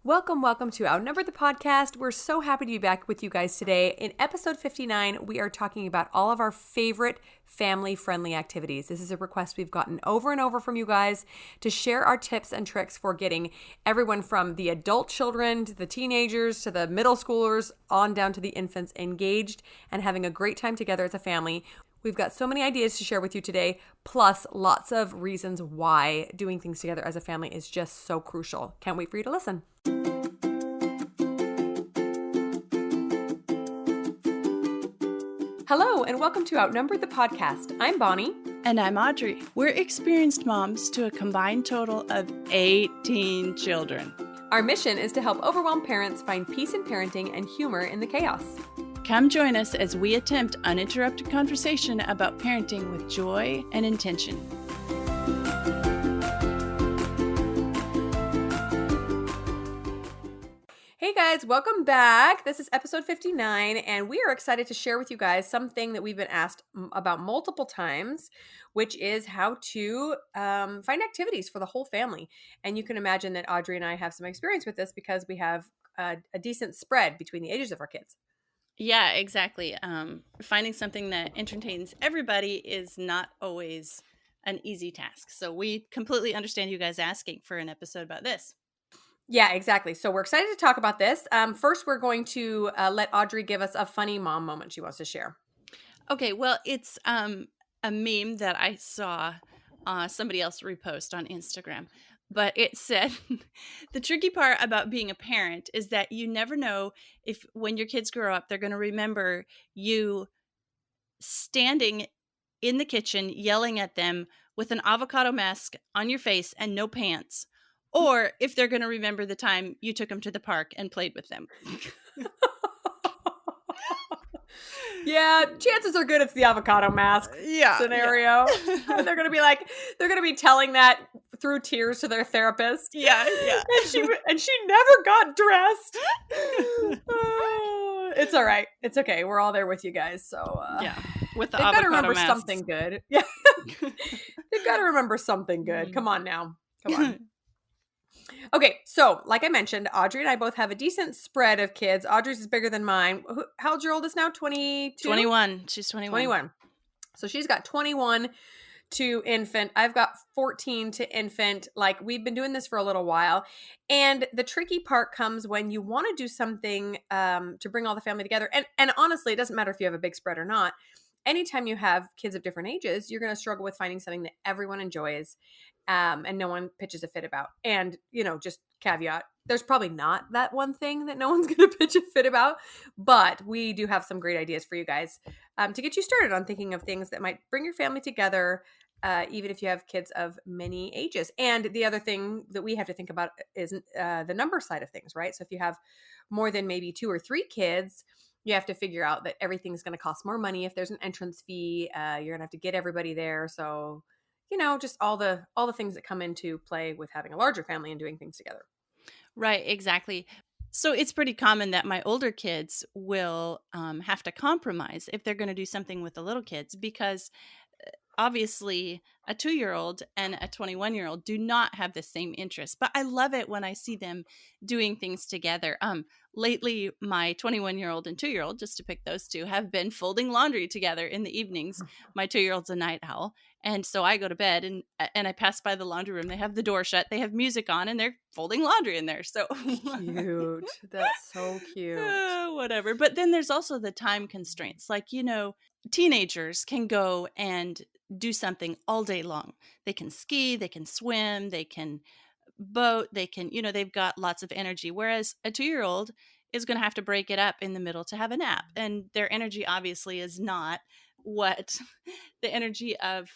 Welcome to Outnumbered the Podcast. We're so happy to be back with you guys today. In episode 59, we are talking about all of our favorite family-friendly activities. This is a request we've gotten over and over from you guys to share our tips and tricks for getting everyone from the adult children to the teenagers to the middle schoolers on down to the infants engaged and having a great time together as a family. We've got so many ideas to share with you today, plus lots of reasons why doing things together as a family is just so crucial. Can't wait for you to listen. Hello, and welcome to Outnumbered the Podcast. I'm Bonnie. And I'm Audrey. We're experienced moms to a combined total of 18 children. Our mission is to help overwhelmed parents find peace in parenting and humor in the chaos. Come join us as we attempt uninterrupted conversation about parenting with joy and intention. Hey guys, welcome back. This is episode 59, and we are excited to share with you guys something that we've been asked about multiple times, which is how to find activities for the whole family. And you can imagine that Audrey and I have some experience with this because we have a decent spread between the ages of our kids. Yeah, exactly. Finding something that entertains everybody is not always an easy task. So we completely understand you guys asking for an episode about this. Yeah, exactly. So we're excited to talk about this. First, we're going to let Audrey give us a funny mom moment she wants to share. Okay, well, it's a meme that I saw somebody else repost on Instagram. But it said, the tricky part about being a parent is that you never know if when your kids grow up, they're going to remember you standing in the kitchen yelling at them with an avocado mask on your face and no pants, or if they're going to remember the time you took them to the park and played with them. Yeah, chances are good it's the avocado mask scenario. Yeah. They're going to be telling that through tears to their therapist. Yeah. and she never got dressed. It's all right. It's okay. We're all there with you guys. So yeah, with the they've got to remember masks. something good. Yeah, they've got to remember something good. Come on now. Come on. Okay, so like I mentioned, Audrey and I both have a decent spread of kids. Audrey's is bigger than mine. How old's your oldest now? 22? 21. She's 21. 21. So she's got 21 to infant. I've got 14 to infant. Like, we've been doing this for a little while. And the tricky part comes when you want to do something to bring all the family together. And honestly, it doesn't matter if you have a big spread or not. Anytime you have kids of different ages, you're going to struggle with finding something that everyone enjoys and no one pitches a fit about. And, just caveat, there's probably not that one thing that no one's going to pitch a fit about, but we do have some great ideas for you guys to get you started on thinking of things that might bring your family together, even if you have kids of many ages. And the other thing that we have to think about is the number side of things, right? So if you have more than maybe 2 or 3 kids, you have to figure out that everything's going to cost more money. If there's an entrance fee, you're going to have to get everybody there. So, just all the things that come into play with having a larger family and doing things together. Right, exactly. So it's pretty common that my older kids will have to compromise if they're going to do something with the little kids, because obviously a 2-year-old and a 21-year-old do not have the same interests. But I love it when I see them doing things together. Lately, my 21-year-old and 2-year-old, just to pick those two, have been folding laundry together in the evenings. My 2-year-old's a night owl. And so I go to bed and I pass by the laundry room. They have the door shut. They have music on and they're folding laundry in there. So cute. That's so cute. Whatever. But then there's also the time constraints. Like, teenagers can go and do something all day long. They can ski, they can swim, they can boat, they can, they've got lots of energy. Whereas a 2-year-old is going to have to break it up in the middle to have a nap. And their energy obviously is not what the energy of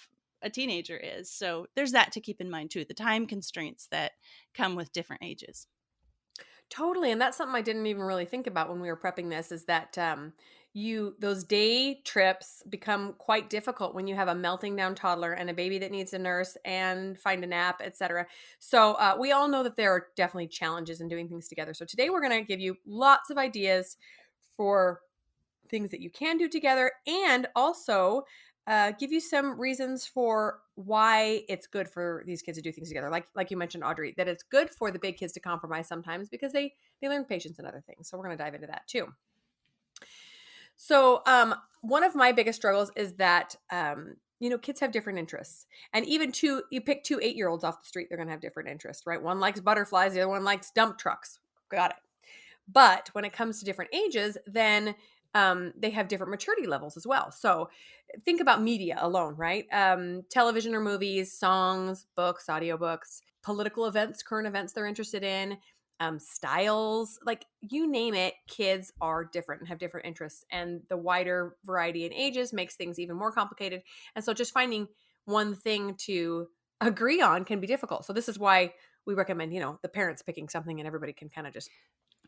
a teenager is. So there's that to keep in mind too, the time constraints that come with different ages. Totally. And that's something I didn't even really think about when we were prepping this, is that those day trips become quite difficult when you have a melting down toddler and a baby that needs a nurse and find a nap, etc. So we all know that there are definitely challenges in doing things together. So today we're going to give you lots of ideas for things that you can do together, and also give you some reasons for why it's good for these kids to do things together. Like you mentioned, Audrey, that it's good for the big kids to compromise sometimes because they learn patience and other things. So we're going to dive into that too. So one of my biggest struggles is that kids have different interests, and even you pick two 8-year-olds off the street, they're going to have different interests, right? One likes butterflies, the other one likes dump trucks. Got it. But when it comes to different ages, then they have different maturity levels as well. So think about media alone, right? Television or movies, songs, books, audiobooks, political events, current events they're interested in, styles, like you name it, kids are different and have different interests. And the wider variety in ages makes things even more complicated. And so just finding one thing to agree on can be difficult. So this is why we recommend, the parents picking something and everybody can kind of just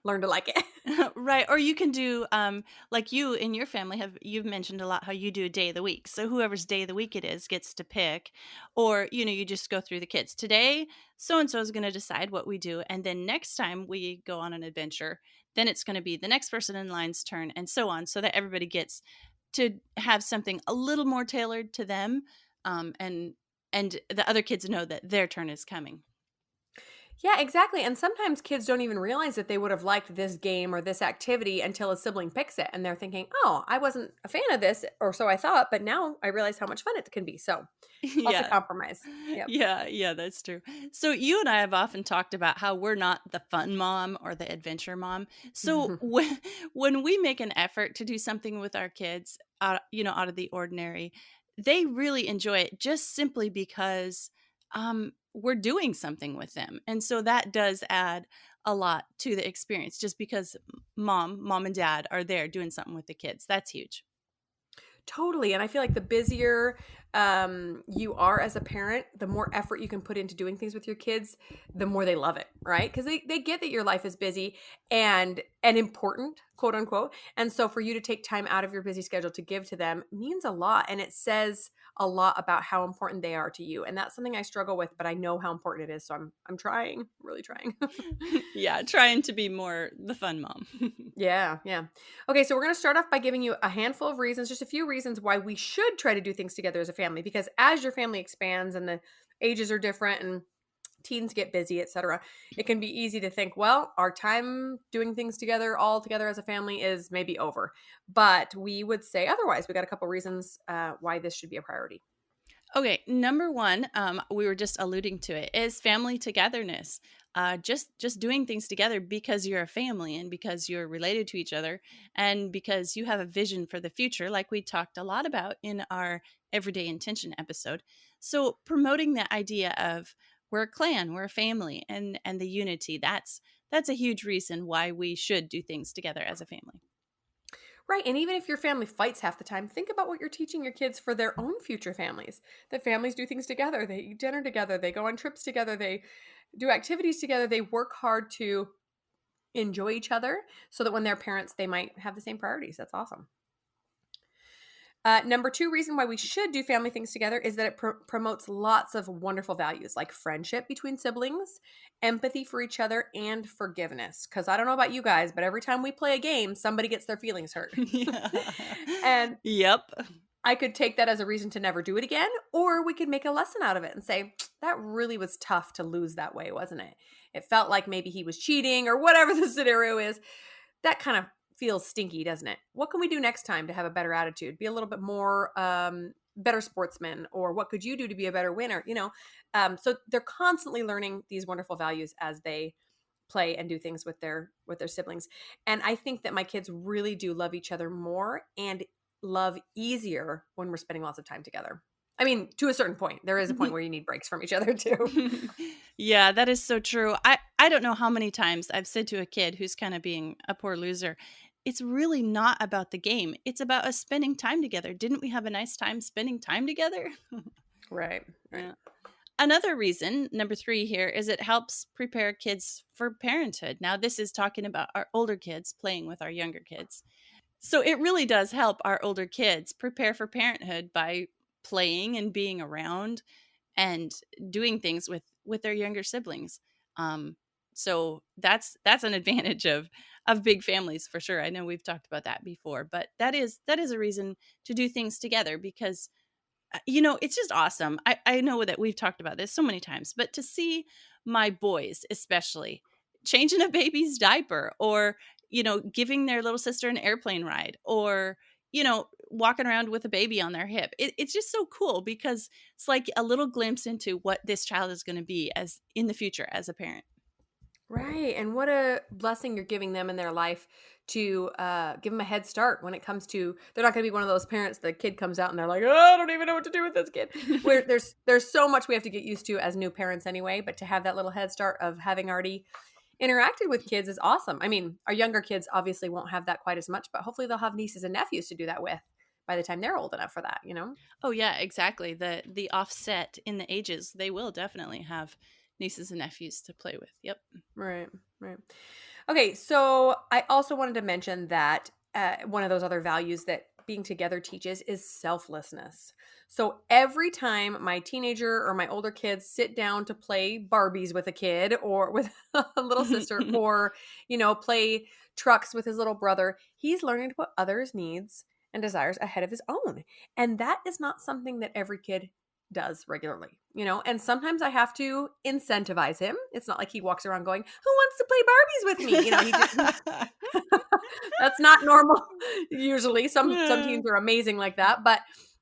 learn to like it. Right, or you can do, like you in your family you've mentioned a lot how you do a day of the week. So whoever's day of the week it is gets to pick, or you just go through the kids. Today, so and so is going to decide what we do, and then next time we go on an adventure, then it's going to be the next person in line's turn, and so on, so that everybody gets to have something a little more tailored to them, and the other kids know that their turn is coming. Yeah, exactly. And sometimes kids don't even realize that they would have liked this game or this activity until a sibling picks it. And they're thinking, oh, I wasn't a fan of this, or so I thought, but now I realize how much fun it can be. So lots of Yeah. compromise. Yep. Yeah, that's true. So you and I have often talked about how we're not the fun mom or the adventure mom. So when we make an effort to do something with our kids, out of the ordinary, they really enjoy it just simply because we're doing something with them. And so that does add a lot to the experience just because mom and dad are there doing something with the kids. That's huge. Totally. And I feel like the busier you are as a parent, the more effort you can put into doing things with your kids, the more they love it, right? Because they get that your life is busy and important, quote unquote. And so for you to take time out of your busy schedule to give to them means a lot. And it says a lot about how important they are to you. And that's something I struggle with, but I know how important it is. So I'm trying, really trying. Yeah, trying to be more the fun mom. Yeah, yeah. Okay, so we're going to start off by giving you a handful of reasons, just a few reasons why we should try to do things together as a family. Because as your family expands and the ages are different and teens get busy, etc., it can be easy to think, well, our time doing things together, all together as a family, is maybe over. But we would say otherwise. We got a couple reasons why this should be a priority. Okay, number one, we were just alluding to it, is family togetherness. Just doing things together because you're a family and because you're related to each other and because you have a vision for the future, like we talked a lot about in our Everyday Intention episode. So promoting the idea of we're a clan, we're a family, and the unity, that's a huge reason why we should do things together as a family. Right. And even if your family fights half the time, think about what you're teaching your kids for their own future families. That families do things together. They eat dinner together. They go on trips together. They do activities together. They work hard to enjoy each other so that when they're parents, they might have the same priorities. That's awesome. Number two reason why we should do family things together is that it promotes lots of wonderful values like friendship between siblings, empathy for each other, and forgiveness. Because I don't know about you guys, but every time we play a game, somebody gets their feelings hurt. Yeah. And Yep. I could take that as a reason to never do it again, or we could make a lesson out of it and say, that really was tough to lose that way, wasn't it? It felt like maybe he was cheating or whatever the scenario is. That kind of feels stinky, doesn't it? What can we do next time to have a better attitude? Be a little bit more better sportsman, or what could you do to be a better winner? So they're constantly learning these wonderful values as they play and do things with their siblings. And I think that my kids really do love each other more and love easier when we're spending lots of time together. I mean, to a certain point. There is a point where you need breaks from each other too. Yeah, that is so true. I don't know how many times I've said to a kid who's kind of being a poor loser, it's really not about the game. It's about us spending time together. Didn't we have a nice time spending time together? Right, right. Yeah. Another reason, number 3 here, is it helps prepare kids for parenthood. Now, this is talking about our older kids playing with our younger kids. So it really does help our older kids prepare for parenthood by playing and being around and doing things with their younger siblings. Um, so that's an advantage of big families for sure. I know we've talked about that before, but that is a reason to do things together because It's just awesome. I know that we've talked about this so many times, but to see my boys, especially, changing a baby's diaper or, giving their little sister an airplane ride or, walking around with a baby on their hip. It's just so cool because it's like a little glimpse into what this child is going to be as in the future as a parent. Right. And what a blessing you're giving them in their life to give them a head start when it comes to, they're not going to be one of those parents, the kid comes out and they're like, oh, I don't even know what to do with this kid. Where there's so much we have to get used to as new parents anyway, but to have that little head start of having already interacted with kids is awesome. I mean, our younger kids obviously won't have that quite as much, but hopefully they'll have nieces and nephews to do that with by the time they're old enough for that, you know? Oh yeah, exactly. The offset in the ages, they will definitely have nieces and nephews to play with. Yep. Right, right. Okay, so I also wanted to mention that one of those other values that being together teaches is selflessness. So every time my teenager or my older kids sit down to play Barbies with a kid or with a little sister or, play trucks with his little brother, he's learning to put others' needs and desires ahead of his own. And that is not something that every kid does regularly, and sometimes I have to incentivize him. It's not like he walks around going, who wants to play Barbies with me? That's not normal usually. Some Yeah. teens are amazing like that, but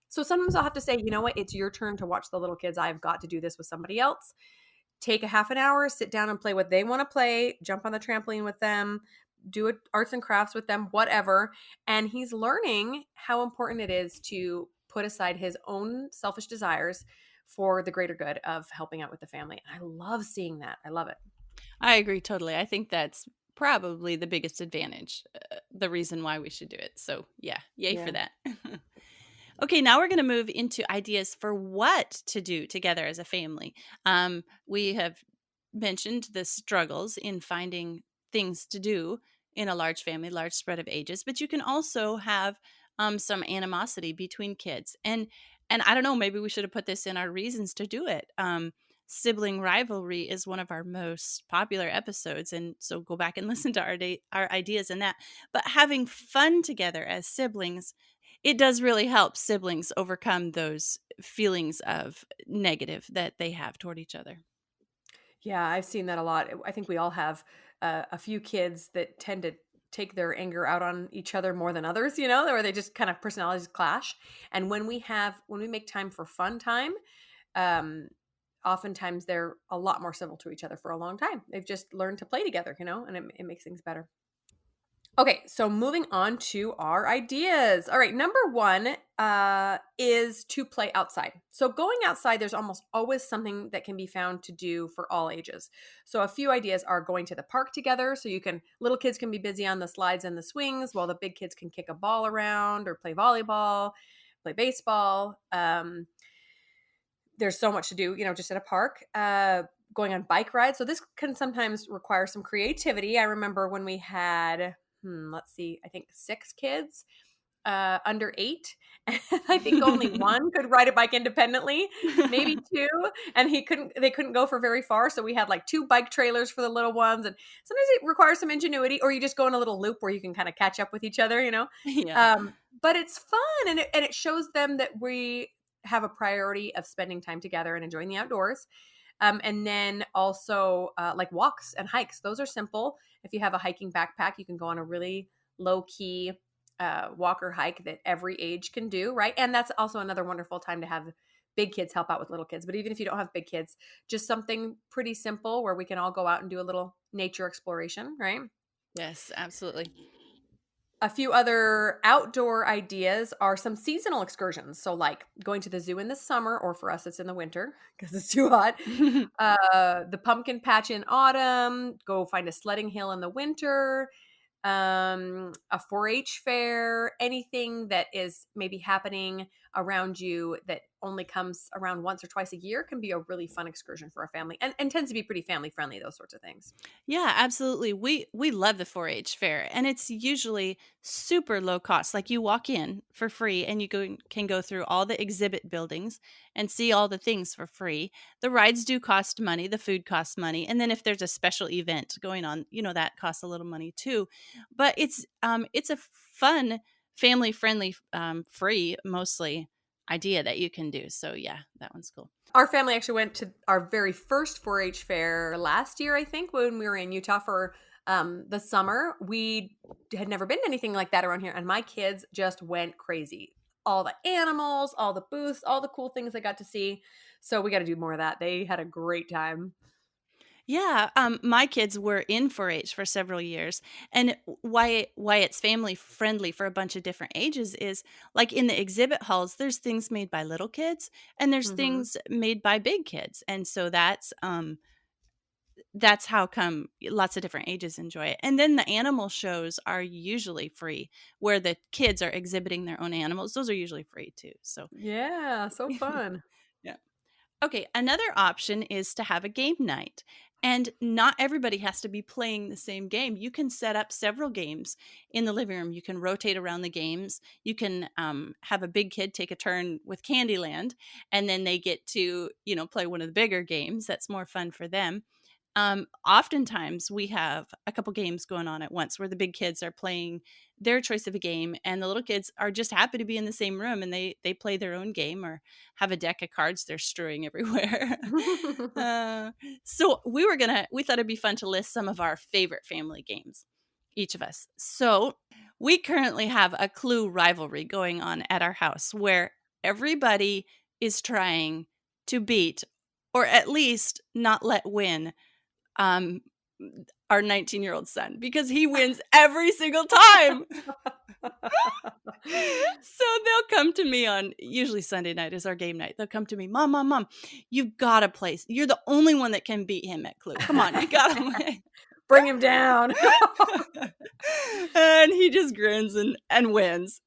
so sometimes I'll have to say, you know what, it's your turn to watch the little kids. I've got to do this with somebody else. Take a half an hour, sit down and play what they want to play, jump on the trampoline with them, do arts and crafts with them, whatever. And he's learning how important it is to put aside his own selfish desires for the greater good of helping out with the family. And I love seeing that. I love it. I agree totally. I think that's probably the biggest advantage, the reason why we should do it. So, yeah, yay for Yeah. that. Okay, now we're going to move into ideas for what to do together as a family. We have mentioned the struggles in finding things to do in a large family, large spread of ages, but you can also have some animosity between kids. And I don't know, maybe we should have put this in our reasons to do it. Sibling rivalry is one of our most popular episodes, and so go back and listen to our ideas in that. But having fun together as siblings, it does really help siblings overcome those feelings of negative that they have toward each other. Yeah, I've seen that a lot. I think we all have a few kids that tend to take their anger out on each other more than others, where they just kind of personalities clash. And when we make time for fun time, um, oftentimes they're a lot more civil to each other for a long time. They've just learned to play together, and it makes things better. Okay, so moving on to our ideas. All right, number one is to play outside. So going outside, there's almost always something that can be found to do for all ages. So a few ideas are going to the park together. So little kids can be busy on the slides and the swings, while the big kids can kick a ball around or play volleyball, play baseball. There's so much to do, just at a park. Going on bike rides. So this can sometimes require some creativity. I remember when we had, let's see, I think 6 kids under 8. I think only one could ride a bike independently, maybe 2, and they couldn't go for very far. So we had like 2 bike trailers for the little ones. And sometimes it requires some ingenuity, or you just go in a little loop where you can kind of catch up with each other. Yeah. But it's fun, and it shows them that we have a priority of spending time together and enjoying the outdoors. And then also like walks and hikes. Those are simple. If you have a hiking backpack, you can go on a really low key walk or hike that every age can do, right? And that's also another wonderful time to have big kids help out with little kids. But even if you don't have big kids, just something pretty simple where we can all go out and do a little nature exploration, right? Yes, absolutely. A few other outdoor ideas are some seasonal excursions. So, like going to the zoo in the summer, or for us, it's in the winter because it's too hot. The pumpkin patch in autumn, go find a sledding hill in the winter, a 4-H fair, anything that is maybe happening around you that only comes around once or twice a year can be a really fun excursion for a family, and tends to be pretty family friendly, those sorts of things. Yeah, absolutely. We love the 4-H fair, and it's usually super low cost. Like you walk in for free and can go through all the exhibit buildings and see all the things for free. The rides do cost money, the food costs money, and then if there's a special event going on, that costs a little money too. But it's a fun, family friendly free mostly idea that you can do. So yeah, that one's cool. Our family actually went to our very first 4-H fair last year, I think, when we were in Utah for the summer. We had never been to anything like that around here, and my kids just went crazy. All the animals, all the booths, all the cool things they got to see. So we got to do more of that. They had a great time. Yeah, my kids were in 4-H for several years, and why it's family friendly for a bunch of different ages is like in the exhibit halls. There's things made by little kids, and there's Hmm. things made by big kids, and so that's how come lots of different ages enjoy it. And then the animal shows are usually free, where the kids are exhibiting their own animals. Those are usually free too. So Yeah, so fun. yeah. Okay, another option is to have a game night. And not everybody has to be playing the same game. You can set up several games in the living room. You can rotate around the games. You can have a big kid take a turn with Candyland, and then they get to, play one of the bigger games. That's more fun for them. Oftentimes we have a couple games going on at once where the big kids are playing their choice of a game, and the little kids are just happy to be in the same room, and they play their own game or have a deck of cards they're strewing everywhere. uh, so we thought it'd be fun to list some of our favorite family games, each of us. So we currently have a Clue rivalry going on at our house where everybody is trying to beat, or at least not let win, um our 19-year-old son, because he wins every single time. So they'll come to me on, usually Sunday night is our game night. They'll come to me, Mom, you've got to play. You're the only one that can beat him at Clue. Come on, you got to win. Bring him down. And he just grins and wins.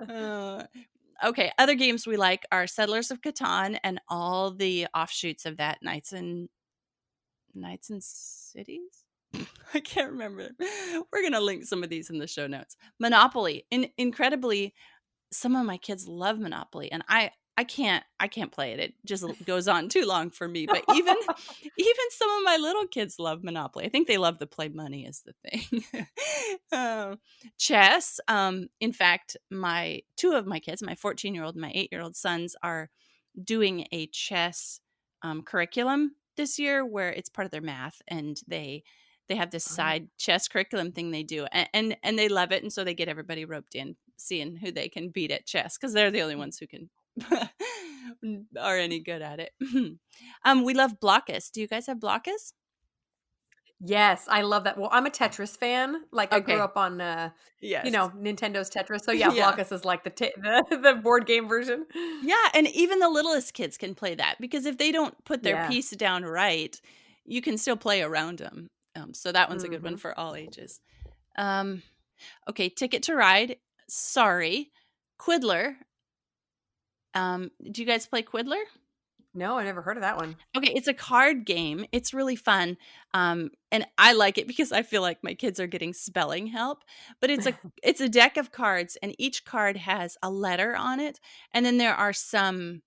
Uh, okay, other games we like are Settlers of Catan and all the offshoots of that, Knights and Cities? I can't remember. We're going to link some of these in the show notes. Monopoly. Incredibly, some of my kids love Monopoly, and I can't play it. It just goes on too long for me. But even some of my little kids love Monopoly. I think they love the play money is the thing. um, Chess. In fact, my two of my kids, my 14-year-old and my 8-year-old sons, are doing a chess curriculum this year where it's part of their math, and they have this Oh. side chess curriculum thing they do, and they love it, and so they get everybody roped in, seeing who they can beat at chess because they're the only ones who can are any good at it. We love Blockus. Do you guys have Blockus? Yes, I love that. Well, I'm a Tetris fan. Like, I grew Okay. up on, Yes. Nintendo's Tetris. So, yeah, Yeah. Blockus is like the board game version. Yeah, and even the littlest kids can play that because if they don't put their Yeah. piece down right, you can still play around them. So that one's a good one Mhm. for all ages. Um, okay, Ticket to Ride. Sorry, Quiddler. Do you guys play Quiddler? No, I never heard of that one. Okay, it's a card game. It's really fun. And I like it because I feel like my kids are getting spelling help. But it's a deck of cards, and each card has a letter on it. And then there are some,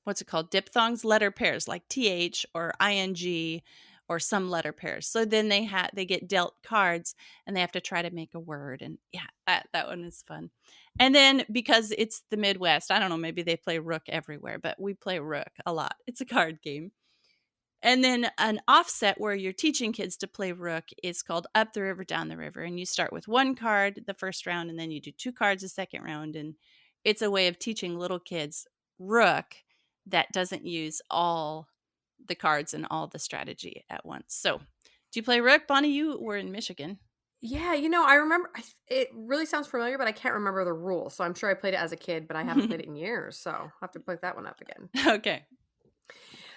what's it called, diphthongs, letter pairs like th or ing or some letter pairs. So then they get dealt cards, and they have to try to make a word. And yeah, that one is fun. And then because it's the Midwest, I don't know, maybe they play Rook everywhere, but we play Rook a lot. It's a card game. And then an offset where you're teaching kids to play Rook is called Up the River, Down the River. And you start with one card the first round, and then you do two cards the second round. And it's a way of teaching little kids Rook that doesn't use all the cards and all the strategy at once. So, do you play Rook, Bonnie? You were in Michigan. Yeah, I remember it really sounds familiar, but I can't remember the rules. So I'm sure I played it as a kid, but I haven't played it in years. So I'll have to pick that one up again. Okay.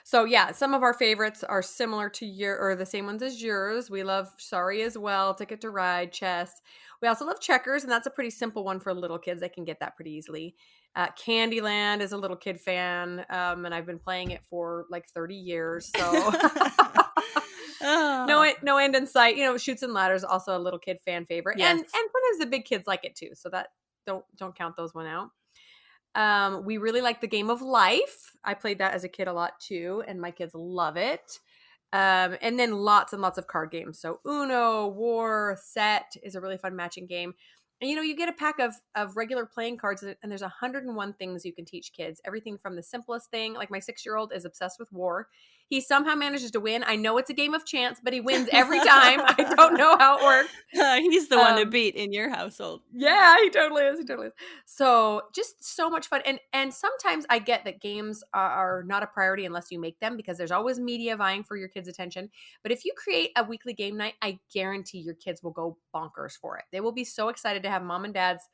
So yeah, some of our favorites are similar to your or the same ones as yours. We love Sorry as well, Ticket to Ride, chess. We also love checkers, and that's a pretty simple one for little kids. They can get that pretty easily. Candyland is a little kid fan, and I've been playing it for like 30 years. So Oh, no end in sight. Shoots and Ladders also a little kid fan favorite, and yes. sometimes the big kids like it too. So that don't count those one out. We really like the game of life. I played that as a kid a lot too, and my kids love it. And then lots and lots of card games. So Uno, War, Set is a really fun matching game. And you get a pack of regular playing cards, and there's 101 things you can teach kids. Everything from the simplest thing, like my 6-year-old is obsessed with war. He somehow manages to win. I know it's a game of chance, but he wins every time. I don't know how it works. He's the one to Um, beat in your household. yeah, he totally is. He totally is. So just so much fun. And sometimes I get that games are not a priority unless you make them, because there's always media vying for your kids' attention. But if you create a weekly game night, I guarantee your kids will go bonkers for it. They will be so excited to have mom and dad's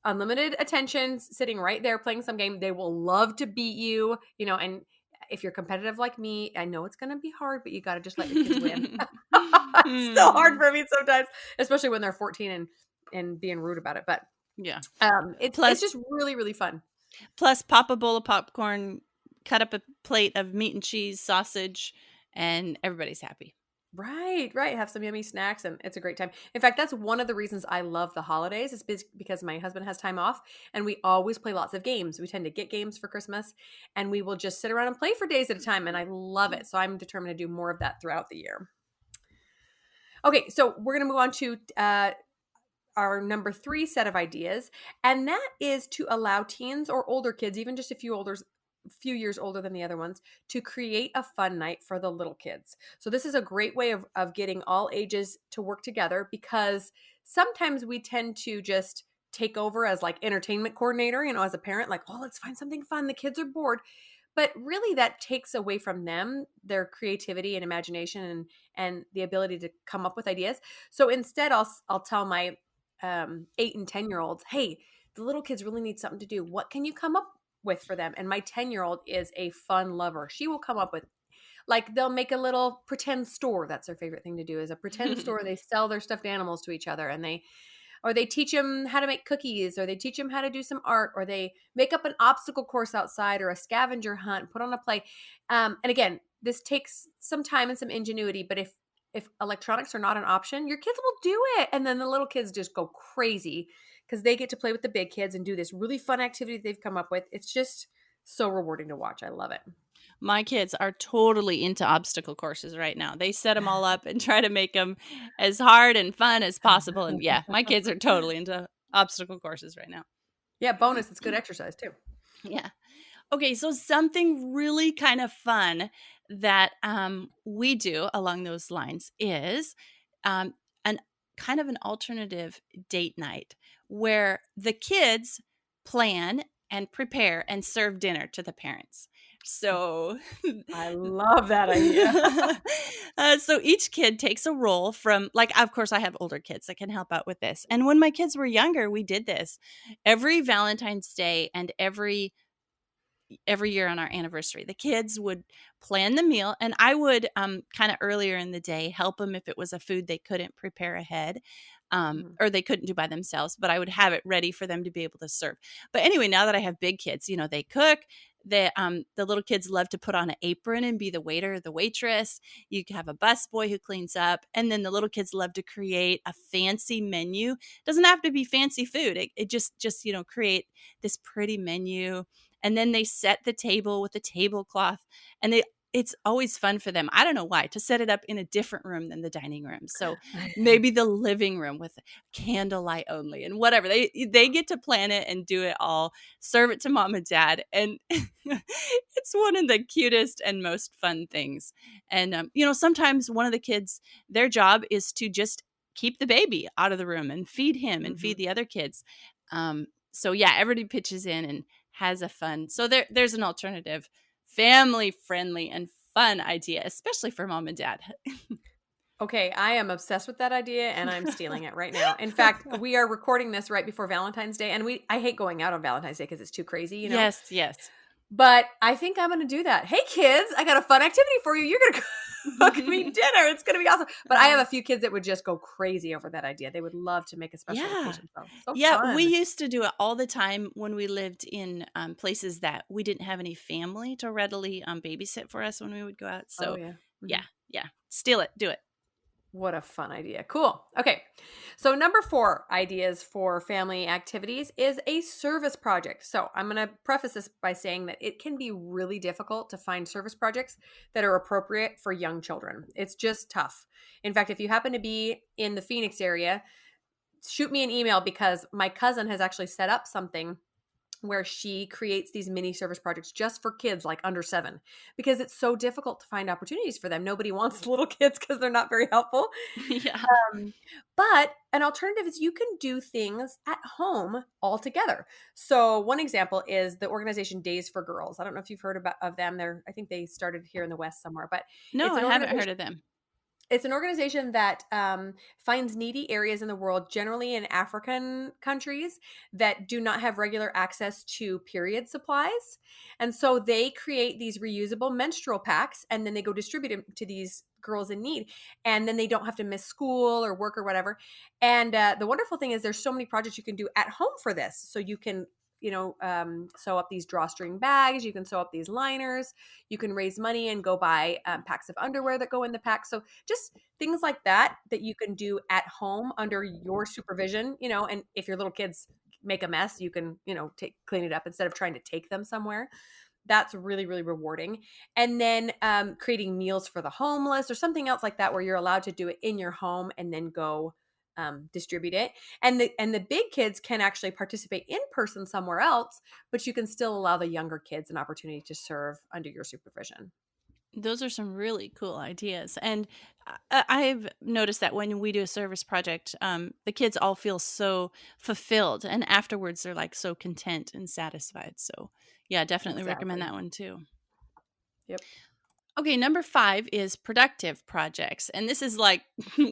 unlimited attention sitting right there playing some game. They will love to beat you, and if you're competitive like me, I know it's going to be hard, but you got to just let your kids win. It's still hard Hmm. for me sometimes, especially when they're 14 and being rude about it. But Yeah. it's Plus, just really, really fun. pop a bowl of popcorn, cut up a plate of meat and cheese, sausage, and everybody's happy. Right, right. Have some yummy snacks, and it's a great time. In fact, that's one of the reasons I love the holidays, is because my husband has time off, and we always play lots of games. We tend to get games for Christmas, and we will just sit around and play for days at a time, and I love it. So I'm determined to do more of that throughout the year. Okay, so we're going to move on to our number 3 set of ideas, and that is to allow teens or older kids, even just a few years older than the other ones, to create a fun night for the little kids. So this is a great way of getting all ages to work together, because sometimes we tend to just take over as like entertainment coordinator, as a parent, like, oh, let's find something fun. The kids are bored. But really that takes away from them their creativity and imagination, and the ability to come up with ideas. So instead I'll tell my 8 and 10-year-olds, hey, the little kids really need something to do. What can you come up with for them? And my 10-year-old is a fun lover. She will come up with, like, they'll make a little pretend store. That's their favorite thing to do, is a pretend store. They sell their stuffed animals to each other, and they teach them how to make cookies, or they teach them how to do some art, or they make up an obstacle course outside, or a scavenger hunt, put on a play. And again, this takes some time and some ingenuity, but if electronics are not an option, your kids will do it. And then the little kids just go crazy because they get to play with the big kids and do this really fun activity they've come up with. It's just so rewarding to watch. I love it. My kids are totally into obstacle courses right now. They set them all up and try to make them as hard and fun as possible. And yeah, my kids are totally into obstacle courses right now. Yeah, bonus, it's good exercise too. Yeah. Okay, so something really kind of fun that we do along those lines is um, an kind of an alternative date night where the kids plan and prepare and serve dinner to the parents. So, I love that idea. so each kid takes a role from, like, of course, I have older kids that can help out with this. And when my kids were younger, we did this every Valentine's Day and every year on our anniversary. The kids would plan the meal, and I would kind of earlier in the day help them if it was a food they couldn't prepare ahead, Mhm. or they couldn't do by themselves, but I would have it ready for them to be able to serve. But anyway, now that I have big kids, they cook. The little kids love to put on an apron and be the waiter or the waitress. You can have a busboy who cleans up, and then the little kids love to create a fancy menu. Doesn't have to be fancy food. It just create this pretty menu, and then they set the table with a tablecloth, and it's always fun for them. I don't know why, to set it up in a different room than the dining room. So maybe the living room with candlelight only and whatever. They get to plan it and do it all, serve it to mom and dad, and it's one of the cutest and most fun things. And sometimes one of the kids, their job is to just keep the baby out of the room and feed him and feed Mhm. the other kids. So yeah, everybody pitches in and has a fun. So there's an alternative, family friendly and fun idea, especially for mom and dad. Okay, I am obsessed with that idea, and I'm stealing it right now. In fact, we are recording this right before Valentine's Day, and I hate going out on Valentine's Day because it's too crazy. Yes, yes. But I think I'm going to do that. Hey kids, I got a fun activity for you. You're going to cook me dinner. It's going to be awesome. But I have a few kids that would just go crazy over that idea. They would love to make a special Yeah. occasion. So Yeah, we fun. used to do it all the time when we lived in places that we didn't have any family to readily babysit for us when we would go out. Oh So, yeah. yeah, Mhm. yeah. Steal it. Do it. What a fun idea. Cool. Okay. So, number 4 ideas for family activities is a service project. So, I'm going to preface this by saying that it can be really difficult to find service projects that are appropriate for young children. It's just tough. In fact, if you happen to be in the Phoenix area, shoot me an email, because my cousin has actually set up something where she creates these mini service projects just for kids like under 7, because it's so difficult to find opportunities for them. Nobody wants little kids because they're not very helpful. Yeah. But an alternative is you can do things at home all together. So one example is the organization Days for Girls. I don't know if you've heard about of them. I think they started here in the West somewhere, but No, it's I an haven't organization heard of them. it's an organization that finds needy areas in the world, generally in African countries, that do not have regular access to period supplies. And so they create these reusable menstrual packs, and then they go distribute them to these girls in need. And then they don't have to miss school or work or whatever. And the wonderful thing is there's so many projects you can do at home for this. So you can, sew up these drawstring bags, you can sew up these liners, you can raise money and go buy packs of underwear that go in the pack. So just things like that that you can do at home under your supervision, and if your little kids make a mess, you can, clean it up instead of trying to take them somewhere. That's really, really rewarding. And then creating meals for the homeless or something else like that, where you're allowed to do it in your home and then go distribute it. And the big kids can actually participate in person somewhere else, but you can still allow the younger kids an opportunity to serve under your supervision. Those are some really cool ideas. And I've noticed that when we do a service project, the kids all feel so fulfilled. And afterwards, they're like so content and satisfied. So, yeah, definitely recommend Exactly. that one too. Yep. Okay, number 5 is productive projects, and this is like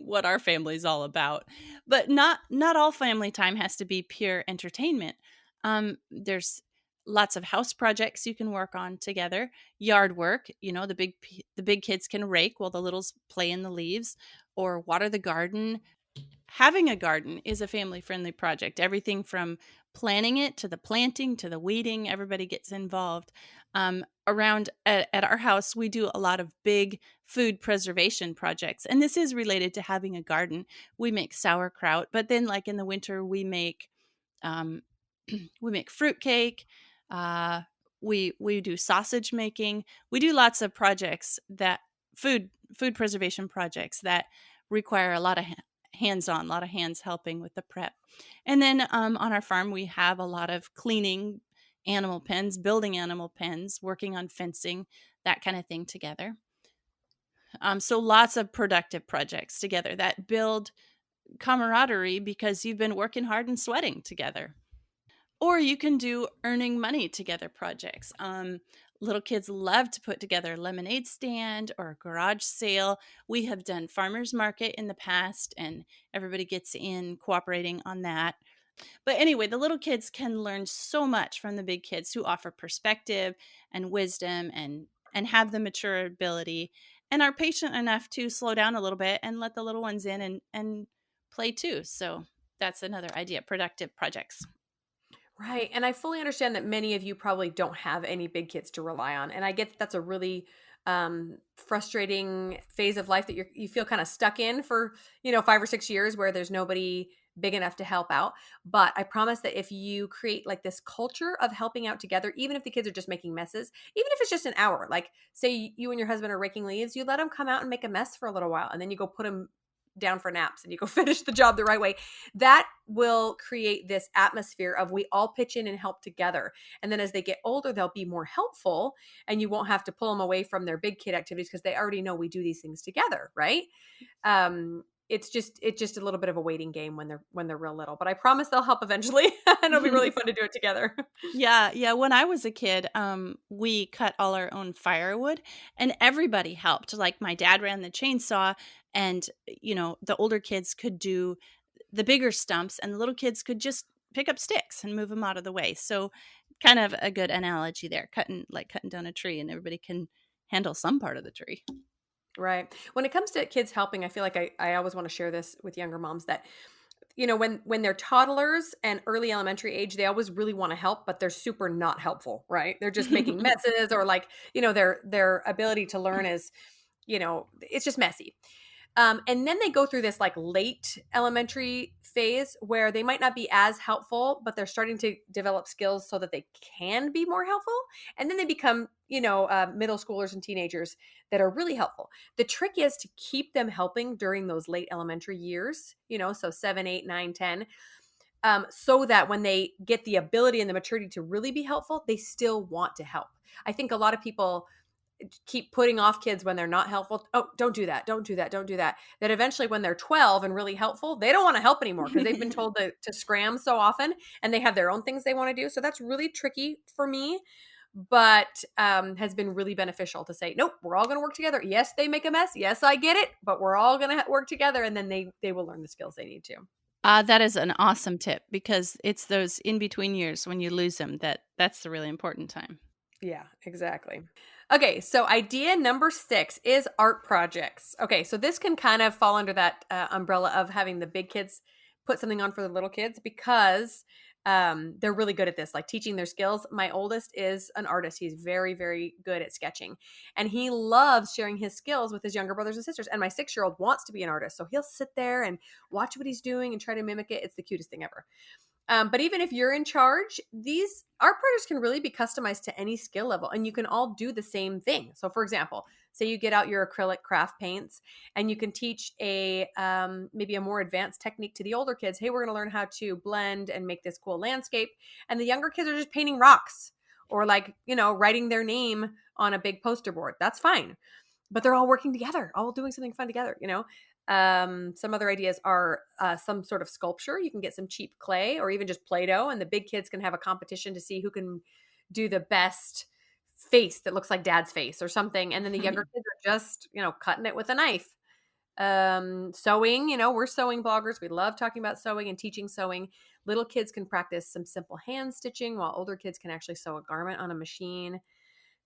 what our family's all about. But not all family time has to be pure entertainment. There's lots of house projects you can work on together. Yard work, the big kids can rake while the littles play in the leaves, or water the garden. Having a garden is a family friendly project. Everything from planning it to the planting to the weeding, everybody gets involved. Around at our house, we do a lot of big food preservation projects. And this is related to having a garden. We make sauerkraut, but then, like in the winter, um, we make fruitcake. Uh, we do sausage making. We do lots of projects that food preservation projects that require a lot of hands on, a lot of hands helping with the prep. And then on our farm, we have a lot of cleaning animal pens, building animal pens, working on fencing, that kind of thing together. So lots of productive projects together that build camaraderie because you've been working hard and sweating together. Or you can do earning money together projects. Little kids love to put together a lemonade stand or a garage sale. We have done farmers market in the past, and everybody gets in cooperating on that. But anyway, the little kids can learn so much from the big kids who offer perspective and wisdom and have the mature ability and are patient enough to slow down a little bit and let the little ones in and play too. So that's another idea, productive projects. Right. And I fully understand that many of you probably don't have any big kids to rely on. And I get that that's a really frustrating phase of life that you feel kind of stuck in for, 5 or 6 years where there's nobody big enough to help out. But I promise that if you create like this culture of helping out together, even if the kids are just making messes, even if it's just an hour, like say you and your husband are raking leaves, you let them come out and make a mess for a little while, and then you go put them down for naps and you go finish the job the right way. That will create this atmosphere of we all pitch in and help together. And then as they get older, they'll be more helpful, and you won't have to pull them away from their big kid activities because they already know we do these things together, right? It's just a little bit of a waiting game when they're real little, but I promise they'll help eventually and it'll be really fun to do it together. Yeah, yeah. When I was a kid, we cut all our own firewood, and everybody helped. Like my dad ran the chainsaw, and the older kids could do the bigger stumps, and the little kids could just pick up sticks and move them out of the way. So, kind of a good analogy there, cutting down a tree, and everybody can handle some part of the tree. Right. When it comes to kids helping, I feel like I always want to share this with younger moms that when they're toddlers and early elementary age, they always really want to help, but they're super not helpful, right? They're just making messes, or like, their ability to learn is, it's just messy. And then they go through this like late elementary phase where they might not be as helpful, but they're starting to develop skills so that they can be more helpful. And then they become, middle schoolers and teenagers that are really helpful. The trick is to keep them helping during those late elementary years, so 7, 8, 9, 10, so that when they get the ability and the maturity to really be helpful, they still want to help. I think a lot of people keep putting off kids when they're not helpful. Oh, don't do that. Don't do that. Don't do that. That eventually when they're 12 and really helpful, they don't want to help anymore because they've been told to scram so often and they have their own things they want to do. So that's really tricky for me, but has been really beneficial to say, nope, we're all going to work together. Yes, they make a mess. Yes, I get it, but we're all going to work together and then they will learn the skills they need to. That is an awesome tip because it's those in between years when you lose them that's the really important time. Yeah, exactly. Okay, so idea number 6 is art projects. Okay, so this can kind of fall under that umbrella of having the big kids put something on for the little kids because they're really good at this, like teaching their skills. My oldest is an artist. He's very, very good at sketching, and he loves sharing his skills with his younger brothers and sisters. And my 6-year-old wants to be an artist, so he'll sit there and watch what he's doing and try to mimic it. It's the cutest thing ever. But even if you're in charge, these art projects can really be customized to any skill level and you can all do the same thing. So for example, say you get out your acrylic craft paints and you can teach maybe a more advanced technique to the older kids. Hey, we're going to learn how to blend and make this cool landscape. And the younger kids are just painting rocks or writing their name on a big poster board. That's fine. But they're all working together, all doing something fun together. Some other ideas are some sort of sculpture. You can get some cheap clay or even just Play-Doh, and the big kids can have a competition to see who can do the best face that looks like dad's face or something. And then the younger kids are just, cutting it with a knife. Sewing, we're sewing bloggers. We love talking about sewing and teaching sewing. Little kids can practice some simple hand stitching while older kids can actually sew a garment on a machine.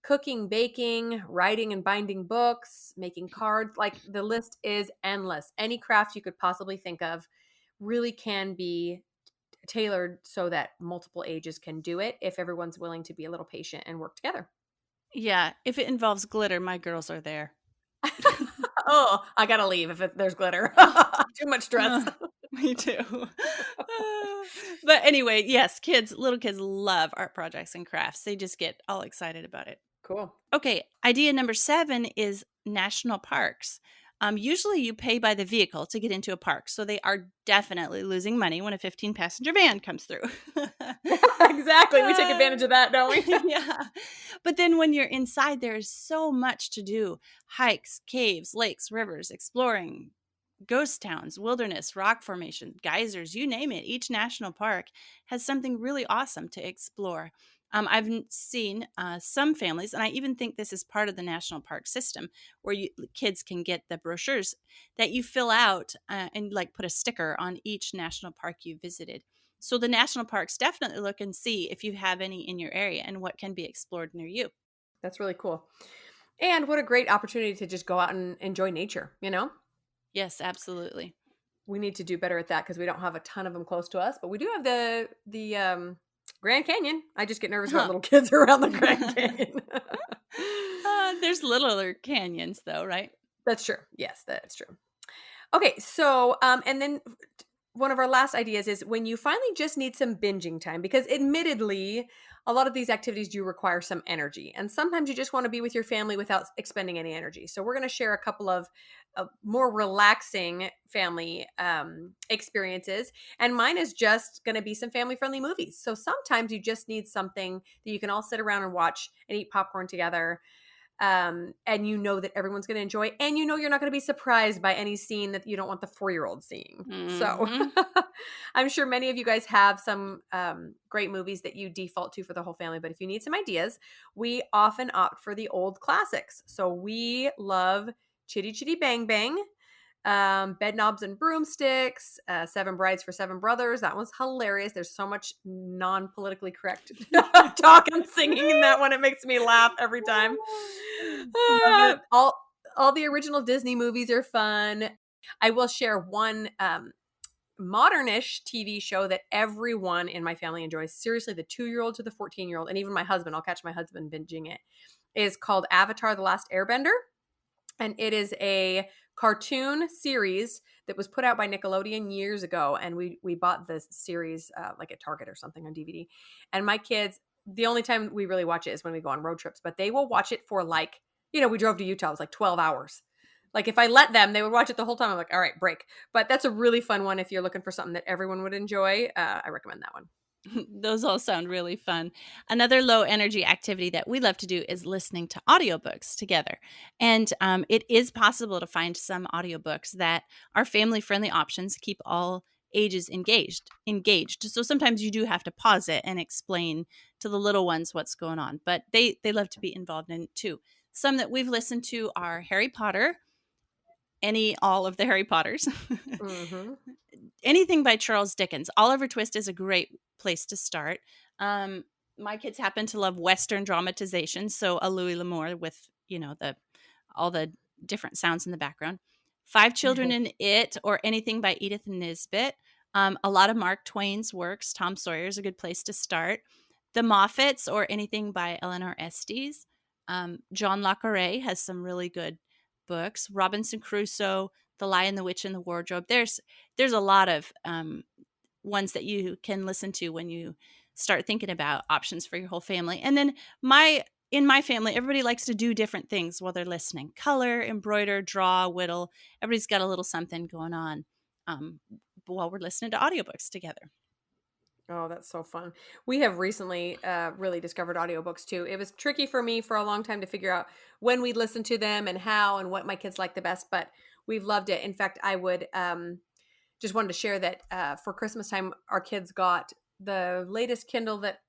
Cooking, baking, writing and binding books, making cards. Like the list is endless. Any craft you could possibly think of really can be tailored so that multiple ages can do it if everyone's willing to be a little patient and work together. Yeah, if it involves glitter, my girls are there. Oh, I gotta leave if there's glitter. Too much stress. Me too. But anyway, yes, little kids love art projects and crafts. They just get all excited about it. Cool. Okay, idea number 7 is national parks. Usually you pay by the vehicle to get into a park, so they are definitely losing money when a 15-passenger van comes through. Exactly. We take advantage of that, don't we? Yeah. But then when you're inside, there is so much to do. Hikes, caves, lakes, rivers, exploring, ghost towns, wilderness, rock formation, geysers, you name it. Each national park has something really awesome to explore. I've seen some families, and I even think this is part of the national park system, where kids can get the brochures that you fill out and put a sticker on each national park you visited. So the national parks definitely look and see if you have any in your area and what can be explored near you. That's really cool. And what a great opportunity to just go out and enjoy nature. Yes, absolutely. We need to do better at that because we don't have a ton of them close to us, but we do have the Grand Canyon. I just get nervous about little kids around the Grand Canyon. There's littler canyons though, right? That's true. Yes, that's true. Okay, so and then one of our last ideas is when you finally just need some binging time, because admittedly, a lot of these activities do require some energy. And sometimes you just want to be with your family without expending any energy. So we're going to share a couple of more relaxing family experiences. And mine is just going to be some family friendly movies. So sometimes you just need something that you can all sit around and watch and eat popcorn together. And you know that everyone's going to enjoy, and you know you're not going to be surprised by any scene that you don't want the 4-year-old seeing. So I'm sure many of you guys have some great movies that you default to for the whole family, but if you need some ideas, we often opt for the old classics. So we love Chitty Chitty Bang Bang, Bed Knobs and Broomsticks, Seven Brides for Seven Brothers. That one's hilarious. There's so much non-politically correct talk and singing in that one. It makes me laugh every time. Love it. All the original Disney movies are fun. I will share one modernish TV show that everyone in my family enjoys. Seriously, the 2-year-old to the 14-year-old, and even my husband, I'll catch my husband binging it, is called Avatar: The Last Airbender. And it is a cartoon series that was put out by Nickelodeon years ago, and we bought the series like at Target or something on DVD. And my kids, the only time we really watch it is when we go on road trips, but they will watch it for like, we drove to Utah, it was like 12 hours. Like if I let them, they would watch it the whole time. I'm like, all right, break. But that's a really fun one if you're looking for something that everyone would enjoy. I recommend that one. Those all sound really fun. Another low energy activity that we love to do is listening to audiobooks together. And it is possible to find some audiobooks that are family friendly options, keep all ages engaged. So sometimes you do have to pause it and explain to the little ones what's going on, but they love to be involved in it too. Some that we've listened to are Harry Potter, all of the Harry Potters. Mm-hmm. Anything by Charles Dickens. Oliver Twist is a great place to start. My kids happen to love Western dramatization, so a Louis L'Amour with all the different sounds in the background. Five Children in It, or anything by Edith Nisbet. A lot of Mark Twain's works. Tom Sawyer is a good place to start. The Moffats, or anything by Eleanor Estes. John le Carré has some really good books. Robinson Crusoe, The Lion, the Witch, and the Wardrobe. There's a lot of ones that you can listen to when you start thinking about options for your whole family. And then in my family, everybody likes to do different things while they're listening. Color, embroider, draw, whittle. Everybody's got a little something going on while we're listening to audiobooks together. Oh, that's so fun. We have recently really discovered audiobooks too. It was tricky for me for a long time to figure out when we'd listen to them and how and what my kids like the best, but we've loved it. In fact, I would just wanted to share that for Christmas time, our kids got the latest Kindle that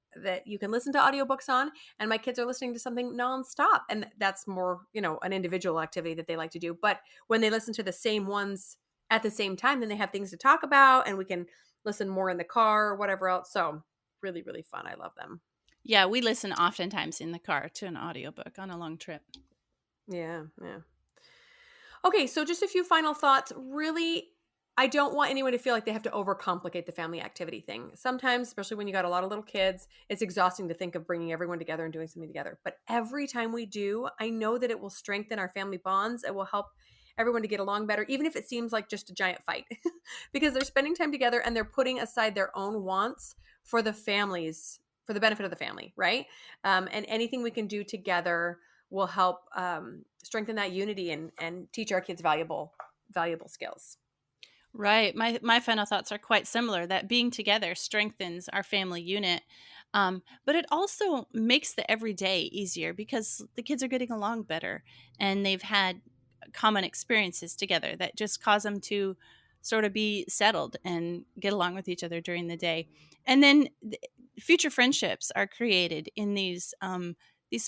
you can listen to audiobooks on, and my kids are listening to something nonstop. And that's more, an individual activity that they like to do. But when they listen to the same ones at the same time, then they have things to talk about, and we can listen more in the car or whatever else. So really, really fun. I love them. Yeah, we listen oftentimes in the car to an audiobook on a long trip. Yeah, yeah. Okay, so just a few final thoughts. Really, I don't want anyone to feel like they have to overcomplicate the family activity thing. Sometimes, especially when you got a lot of little kids, it's exhausting to think of bringing everyone together and doing something together. But every time we do, I know that it will strengthen our family bonds. It will help everyone to get along better, even if it seems like just a giant fight, because they're spending time together and they're putting aside their own wants for the benefit of the family, right? And anything we can do together will help strengthen that unity and teach our kids valuable skills. Right. My final thoughts are quite similar, that being together strengthens our family unit. But it also makes the everyday easier because the kids are getting along better and they've had common experiences together that just cause them to sort of be settled and get along with each other during the day. And then future friendships are created in these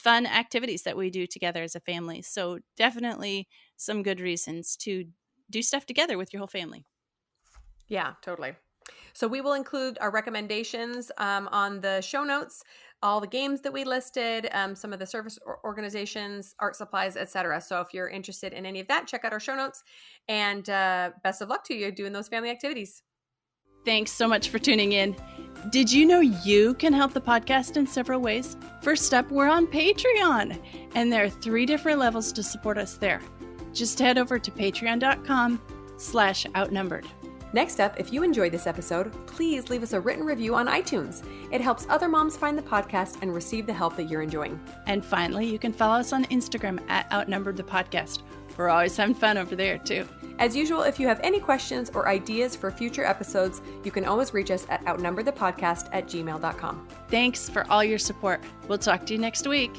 fun activities that we do together as a family. So definitely some good reasons to do stuff together with your whole family. Yeah, totally. So we will include our recommendations on the show notes, all the games that we listed, some of the service organizations, art supplies, etc. So if you're interested in any of that, check out our show notes. And best of luck to you doing those family activities. Thanks so much for tuning in. Did you know you can help the podcast in several ways? First up, we're on Patreon, and there are 3 different levels to support us there. Just head over to patreon.com/outnumbered. Next up, if you enjoyed this episode, please leave us a written review on iTunes. It helps other moms find the podcast and receive the help that you're enjoying. And finally, you can follow us on Instagram at Outnumbered the Podcast. We're always having fun over there, too. As usual, if you have any questions or ideas for future episodes, you can always reach us at outnumberthepodcast@gmail.com. Thanks for all your support. We'll talk to you next week.